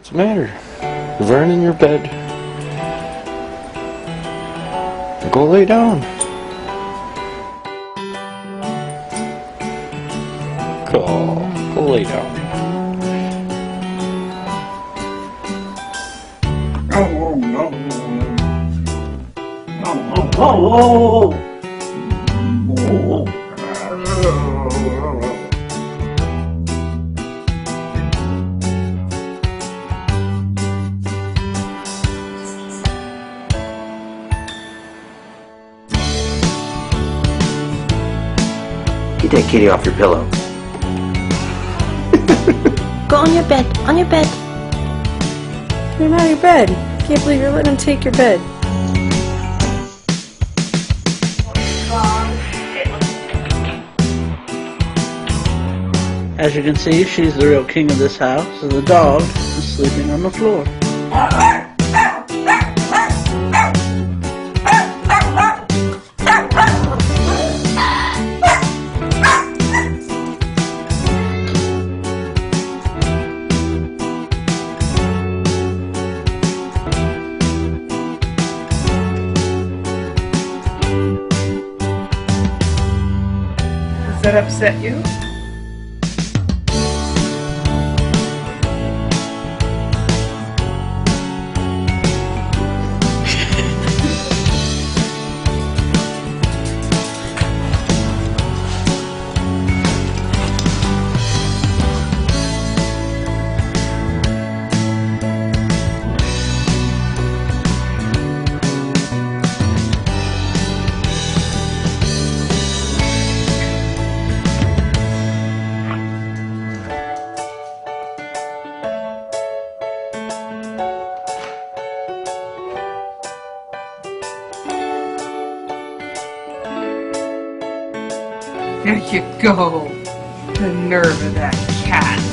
What's the matter? Vern in your bed. Go lay down. Go lay down. Oh, no. Oh. Get that kitty off your pillow. Go on your bed, on your bed. You're not your bed. Can't believe you're letting him take your bed. As you can see, she's the real king of this house, and the dog is sleeping on the floor. Does that upset you? There you go. The nerve of that cat.